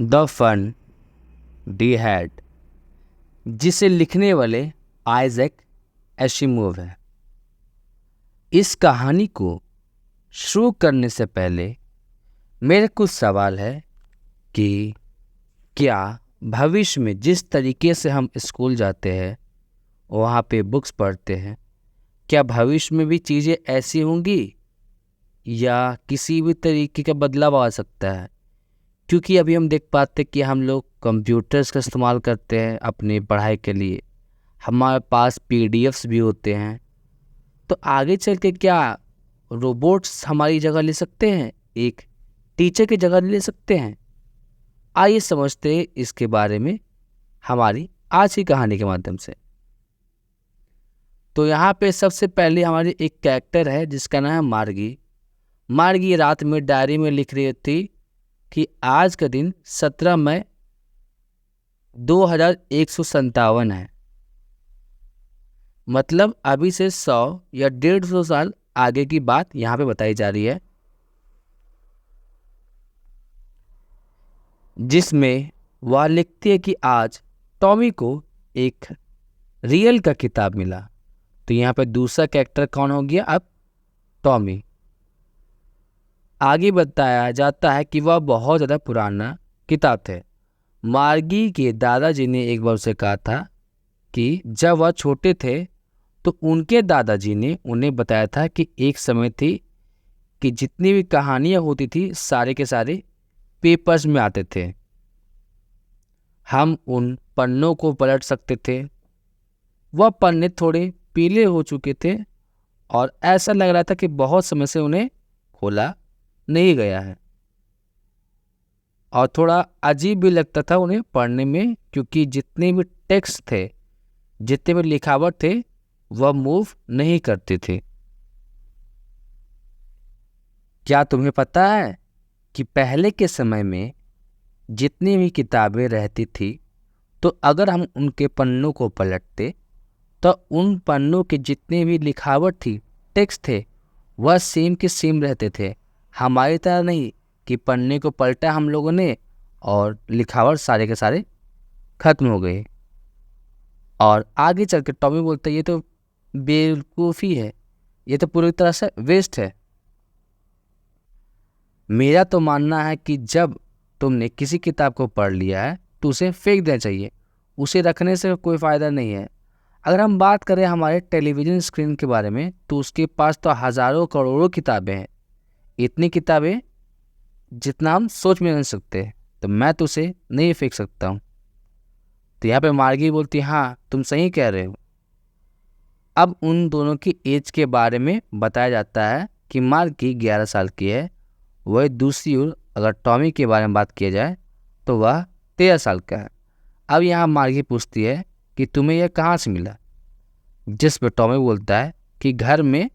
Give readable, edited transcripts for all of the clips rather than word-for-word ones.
The fun D had, जिसे लिखने वाले आइजैक एसिमोव है। इस कहानी को शुरू करने से पहले मेरे कुछ सवाल है कि क्या भविष्य में जिस तरीके से हम स्कूल जाते हैं, वहाँ पे बुक्स पढ़ते हैं, क्या भविष्य में भी चीज़ें ऐसी होंगी या किसी भी तरीके का बदलाव आ सकता है? क्योंकि अभी हम देख पाते कि हम लोग कंप्यूटर्स का इस्तेमाल करते हैं अपनी पढ़ाई के लिए, हमारे पास पीडीएफ्स भी होते हैं। तो आगे चल के क्या रोबोट्स हमारी जगह ले सकते हैं, एक टीचर की जगह ले सकते हैं? आइए समझते हैं इसके बारे में हमारी आज की कहानी के माध्यम से। तो यहाँ पे सबसे पहले हमारी एक कैरेक्टर है जिसका नाम है मार्गी। मार्गी रात में डायरी में लिख रही थी कि आज का दिन 17 मई 2157 है। मतलब अभी से 100 या 150 साल आगे की बात यहाँ पे बताई जा रही है, जिसमें वह लिखती है कि आज टॉमी को एक रियल का किताब मिला। तो यहाँ पे दूसरा कैरेक्टर कौन हो गया अब? टॉमी। आगे बताया जाता है कि वह बहुत ज़्यादा पुराना किताब थे। मार्गी के दादाजी ने एक बार उसे कहा था कि जब वह छोटे थे तो उनके दादाजी ने उन्हें बताया था कि एक समय थी कि जितनी भी कहानियाँ होती थी सारे के सारे पेपर्स में आते थे। हम उन पन्नों को पलट सकते थे। वह पन्ने थोड़े पीले हो चुके थे और ऐसा लग रहा था कि बहुत समय से उन्हें खोला नहीं गया है, और थोड़ा अजीब भी लगता था उन्हें पढ़ने में, क्योंकि जितने भी टेक्स्ट थे, जितने भी लिखावट थे, वह मूव नहीं करते थे। क्या तुम्हें पता है कि पहले के समय में जितनी भी किताबें रहती थी, तो अगर हम उनके पन्नों को पलटते तो उन पन्नों के जितने भी लिखावट थी, टेक्स्ट थे, वह सेम के सेम रहते थे। हमारी तरह नहीं कि पन्ने को पलटा हम लोगों ने और लिखावट सारे के सारे खत्म हो गए। और आगे चल के टॉमी बोलता है ये तो बेवकूफ़ी है, ये तो पूरी तरह से वेस्ट है। मेरा तो मानना है कि जब तुमने किसी किताब को पढ़ लिया है तो उसे फेंक देना चाहिए, उसे रखने से कोई फ़ायदा नहीं है। अगर हम बात करें हमारे टेलीविज़न स्क्रीन के बारे में, तो उसके पास तो हज़ारों करोड़ों किताबें हैं, इतनी किताबें जितना हम सोच में नहीं सकते। तो मैं तो उसे नहीं फेंक सकता हूँ। तो यहाँ पे मार्गी बोलती हाँ तुम सही कह रहे हो। अब उन दोनों की एज के बारे में बताया जाता है कि मार्गी 11 साल की है, वह दूसरी ओर अगर टॉमी के बारे में बात किया जाए तो वह 13 साल का है। अब यहाँ मार्गी पूछती है कि तुम्हें यह कहाँ से मिला, जिस पर टॉमी बोलता है कि घर में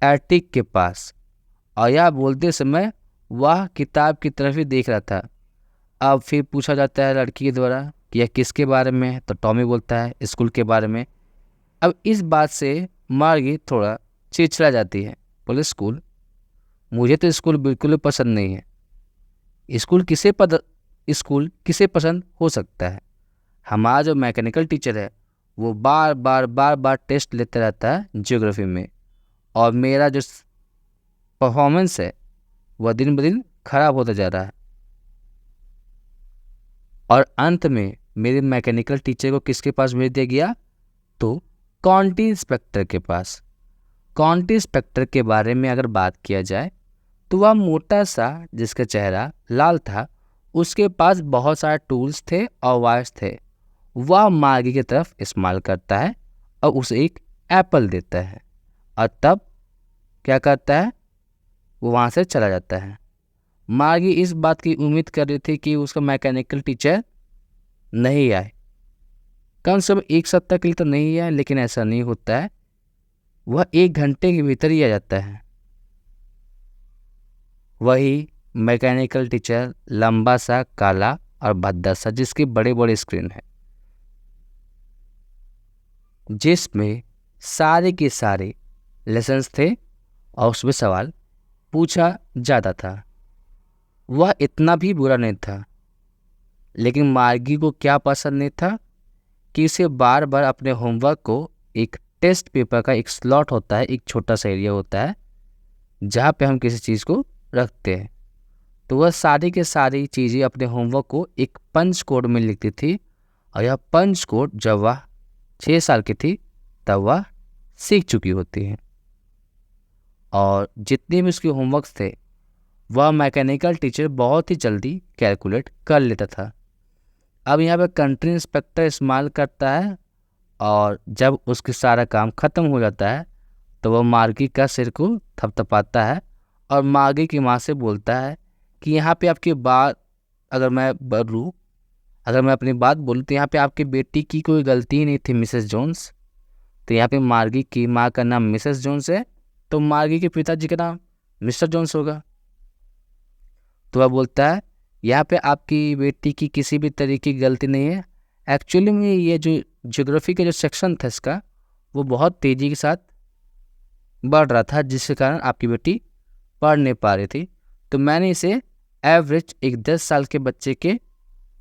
एटिक के पास। और यह बोलते समय वह किताब की तरफ ही देख रहा था। अब फिर पूछा जाता है लड़की के द्वारा कि यह किसके बारे में है, तो टॉमी बोलता है स्कूल के बारे में। अब इस बात से मार्गी थोड़ा चिड़चिड़ा जाती है, बोले स्कूल? मुझे तो स्कूल बिल्कुल भी पसंद नहीं है। स्कूल किसे पसंद हो सकता है? हमारा जो मैकेनिकल टीचर है वो बार बार टेस्ट लेते रहता है ज्योग्राफी में, और मेरा जो परफॉर्मेंस है वह दिन ब दिन खराब होता जा रहा है। और अंत में मेरे मैकेनिकल टीचर को किसके पास भेज दिया गया? तो क्वांटिटी इंस्पेक्टर के पास। क्वांटिटी इंस्पेक्टर के बारे में अगर बात किया जाए तो वह मोटा सा जिसका चेहरा लाल था, उसके पास बहुत सारे टूल्स थे और वायर्स थे। वह मार्गी की तरफ इस्तेमाल करता है और उसे एक एप्पल देता है, और तब क्या करता है, वो वहाँ से चला जाता है। मार्गी इस बात की उम्मीद कर रही थी कि उसका मैकेनिकल टीचर नहीं आए, कम से कम एक सप्ताह के लिए तो नहीं आए, लेकिन ऐसा नहीं होता है, वह 1 घंटे के भीतर ही आ जाता है। वही मैकेनिकल टीचर, लंबा सा, काला और भद्दा सा, जिसके बड़े बड़े स्क्रीन है, जिसमें सारे के सारे लेसन्स थे और उसमें सवाल पूछा जाता था। वह इतना भी बुरा नहीं था, लेकिन मार्गी को क्या पसंद नहीं था कि उसे बार बार अपने होमवर्क को, एक टेस्ट पेपर का एक स्लॉट होता है, एक छोटा सा एरिया होता है जहाँ पे हम किसी चीज़ को रखते हैं, तो वह सारी के सारी चीज़ें अपने होमवर्क को एक पंच कोड में लिखती थी। और यह पंच कोड जब वह 6 साल की थी तब वह सीख चुकी होती है। और जितने भी उसके होमवर्क्स थे वह मैकेनिकल टीचर बहुत ही जल्दी कैलकुलेट कर लेता था। अब यहाँ पे कंट्री इंस्पेक्टर इस्तेमाल करता है, और जब उसके सारा काम ख़त्म हो जाता है तो वह मार्गी का सिर को थपथपाता है और मार्गी की माँ से बोलता है कि यहाँ पे आपकी बात अगर मैं बोलूँ अगर मैं अपनी बात बोलूँ तो यहाँ पे आपकी बेटी की कोई गलती ही नहीं थी मिसेस जोन्स। तो यहाँ पे मार्गी की माँ का नाम मिसेस जोन्स है, तो मार्गी के पिताजी का नाम मिस्टर जोन्स होगा। तो वह बोलता है यहाँ पे आपकी बेटी की किसी भी तरीके की गलती नहीं है। एक्चुअली में ये जो ज्योग्राफी का जो सेक्शन था इसका, वो बहुत तेज़ी के साथ बढ़ रहा था, जिसके कारण आपकी बेटी पढ़ नहीं पा रही थी, तो मैंने इसे एवरेज एक 10 साल के बच्चे के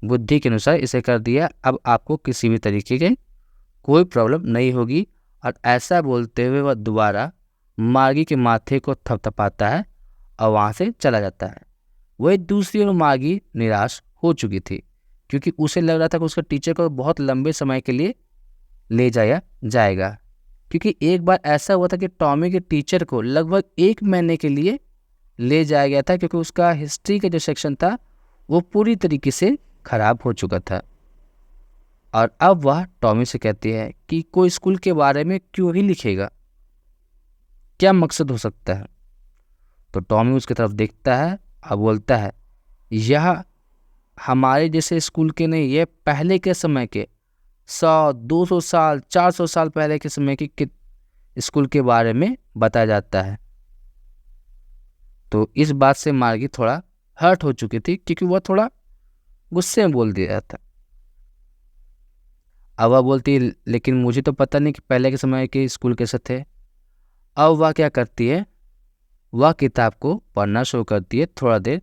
बुद्धि के अनुसार इसे कर दिया। अब आपको किसी भी तरीके के कोई प्रॉब्लम नहीं होगी। और ऐसा बोलते हुए वह दोबारा मार्गी के माथे को थपथपाता है और वहाँ से चला जाता है। वही दूसरी ओर मार्गी निराश हो चुकी थी, क्योंकि उसे लग रहा था कि उसका टीचर को बहुत लंबे समय के लिए ले जाया जाएगा। क्योंकि एक बार ऐसा हुआ था कि टॉमी के टीचर को लगभग 1 महीने के लिए ले जाया गया था, क्योंकि उसका हिस्ट्री का जो सेक्शन था वो पूरी तरीके से खराब हो चुका था। और अब वह टॉमी से कहती है कि कोई स्कूल के बारे में क्यों ही लिखेगा, क्या मकसद हो सकता है। तो टॉमी उसकी तरफ देखता है और बोलता है यह हमारे जैसे स्कूल के नहीं, यह पहले के समय के 100-200 साल 400 साल पहले के समय के स्कूल के बारे में बताया जाता है। तो इस बात से मार्गी थोड़ा हर्ट हो चुकी थी, क्योंकि वह थोड़ा गुस्से में बोल दिया था। अब वह बोलती लेकिन मुझे तो पता नहीं कि पहले के समय के स्कूल कैसे थे। अब वह क्या करती है, वह किताब को पढ़ना शुरू करती है थोड़ा देर,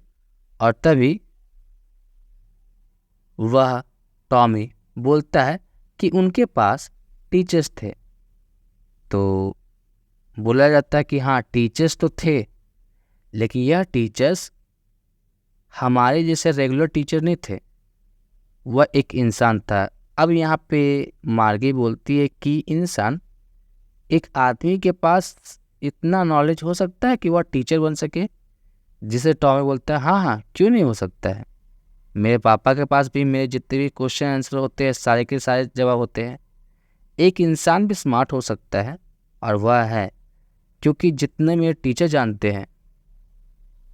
और तभी वह टॉमी बोलता है कि उनके पास टीचर्स थे। तो बोला जाता है कि हाँ टीचर्स तो थे, लेकिन यह टीचर्स हमारे जैसे रेगुलर टीचर नहीं थे, वह एक इंसान था। अब यहाँ पे मार्गी बोलती है कि इंसान, एक आदमी के पास इतना नॉलेज हो सकता है कि वह टीचर बन सके। जिसे टॉमी बोलता है हाँ हाँ क्यों नहीं हो सकता है, मेरे पापा के पास भी मेरे जितने भी क्वेश्चन आंसर होते हैं सारे के सारे जवाब होते हैं। एक इंसान भी स्मार्ट हो सकता है, और वह है क्योंकि जितने मेरे टीचर जानते हैं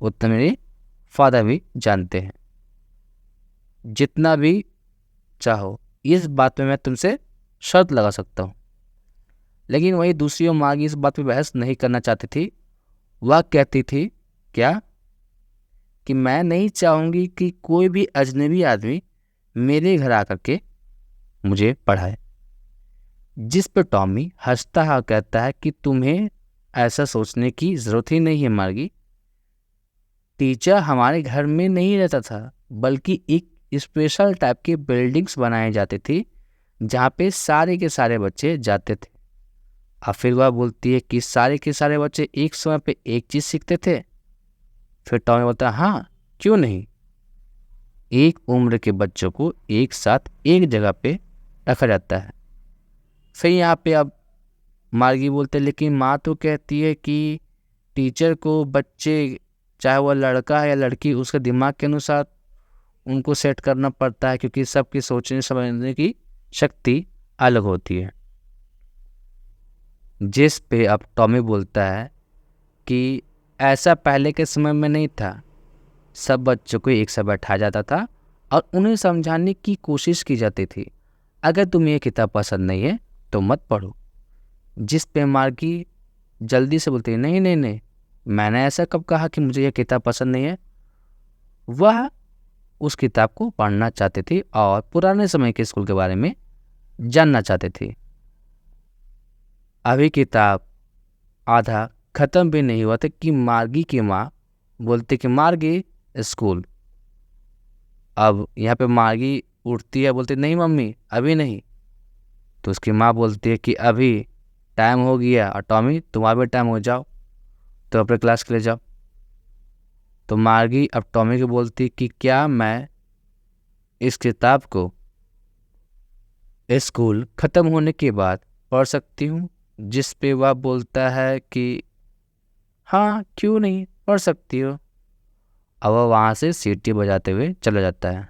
उतने मेरे फादर भी जानते हैं। जितना भी चाहो इस बात में मैं तुमसे शर्त लगा सकता हूँ। लेकिन वही दूसरी ओर मार्गी इस बात पे बहस नहीं करना चाहती थी। वह कहती थी क्या कि मैं नहीं चाहूँगी कि कोई भी अजनबी आदमी मेरे घर आकर के मुझे पढ़ाए। जिस पर टॉमी हंसता है और कहता है कि तुम्हें ऐसा सोचने की ज़रूरत ही नहीं है मार्गी। टीचर हमारे घर में नहीं रहता था, बल्कि एक स्पेशल टाइप की बिल्डिंग्स बनाई जाती थी जहाँ पे सारे के सारे बच्चे जाते थे। और फिर वह बोलती है कि सारे के सारे बच्चे एक समय पे एक चीज़ सीखते थे। फिर टॉमी बोलता है हाँ क्यों नहीं, एक उम्र के बच्चों को एक साथ एक जगह पे रखा जाता है। फिर यहाँ पे अब मार्गी बोलते लेकिन माँ तो कहती है कि टीचर को बच्चे, चाहे वह लड़का है या लड़की, उसके दिमाग के अनुसार उनको सेट करना पड़ता है, क्योंकि सबकी सोचने समझने की शक्ति अलग होती है। जिस पे अब टॉमी बोलता है कि ऐसा पहले के समय में नहीं था, सब बच्चों को एक साथ बैठाया जाता था और उन्हें समझाने की कोशिश की जाती थी, अगर तुम्हें ये किताब पसंद नहीं है तो मत पढ़ो। जिस पे मार्गी जल्दी से बोलती है नहीं नहीं नहीं, मैंने ऐसा कब कहा कि मुझे यह किताब पसंद नहीं है। वह उस किताब को पढ़ना चाहती थी और पुराने समय के स्कूल के बारे में जानना चाहती थी। अभी किताब आधा ख़त्म भी नहीं हुआ था कि मार्गी की माँ बोलती कि मार्गी स्कूल। अब यहाँ पे मार्गी उठती है, बोलती नहीं मम्मी अभी नहीं। तो उसकी माँ बोलती है कि अभी टाइम हो गया और टॉमी तुम्हारा भी टाइम हो, जाओ तो अपने क्लास के लिए जाओ। तो मार्गी अब टॉमी को बोलती कि क्या मैं इस किताब को स्कूल ख़त्म होने के बाद पढ़ सकती हूँ? जिस पे वह बोलता है कि हाँ क्यों नहीं, पढ़ सकती हो। अब वह वहाँ से सीटी बजाते हुए चला जाता है।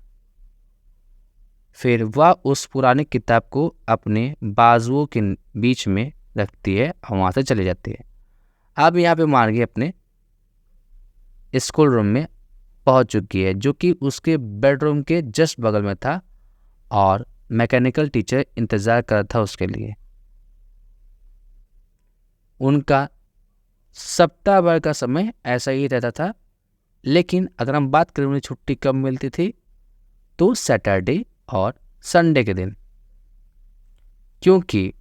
फिर वह उस पुरानी किताब को अपने बाजुओं के बीच में रखती है और वहाँ से चली जाती है। अब यहाँ पे मार्गी अपने स्कूल रूम में पहुँच चुकी है, जो कि उसके बेडरूम के जस्ट बगल में था, और मैकेनिकल टीचर इंतज़ार कर रहा था उसके लिए। उनका सप्ताह भर का समय ऐसा ही रहता था, लेकिन अगर हम बात करें उन्हें छुट्टी कब मिलती थी तो सैटरडे और संडे के दिन, क्योंकि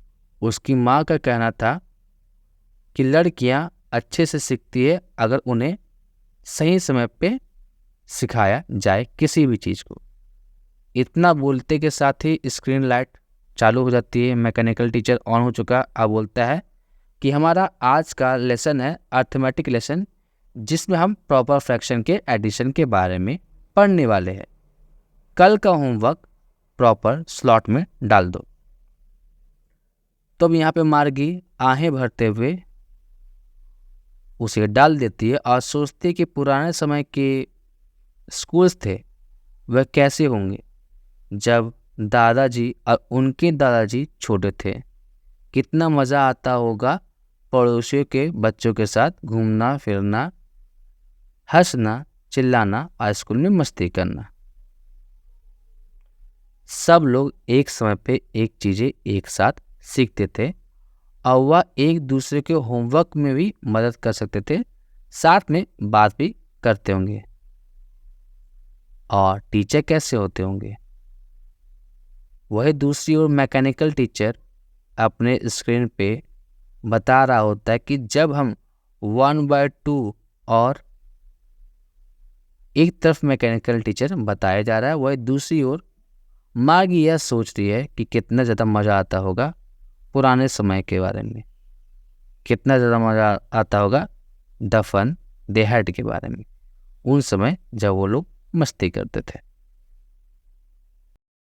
उसकी माँ का कहना था कि लड़कियां अच्छे से सीखती है अगर उन्हें सही समय पे सिखाया जाए किसी भी चीज़ को। इतना बोलते के साथ ही स्क्रीन लाइट चालू हो जाती है, मैकेनिकल टीचर ऑन हो चुका। अब बोलता है कि हमारा आज का लेसन है अर्थमेटिक लेसन, जिसमें हम प्रॉपर फ्रैक्शन के एडिशन के बारे में पढ़ने वाले हैं। कल का होमवर्क प्रॉपर स्लॉट में डाल दो। तो अब यहाँ पे मार्गी आहें भरते हुए उसे डाल देती है और सोचती है कि पुराने समय के स्कूल्स थे वह कैसे होंगे जब दादाजी और उनके दादाजी छोटे थे। कितना मज़ा आता होगा पड़ोसियों के बच्चों के साथ घूमना फिरना, हंसना चिल्लाना और स्कूल में मस्ती करना। सब लोग एक समय पे एक चीज़ें एक साथ सीखते थे और वह एक दूसरे के होमवर्क में भी मदद कर सकते थे, साथ में बात भी करते होंगे। और टीचर कैसे होते होंगे? वही दूसरी ओर मैकेनिकल टीचर अपने स्क्रीन पे बता रहा होता है कि जब हम 1/2 और एक तरफ मैकेनिकल टीचर बताया जा रहा है, वही दूसरी ओर मार्गी यह सोच रही है कि कितना ज़्यादा मज़ा आता होगा पुराने समय के बारे में, कितना ज़्यादा मज़ा आता होगा द फन दे हैड के बारे में, उन समय जब वो लोग मस्ती करते थे।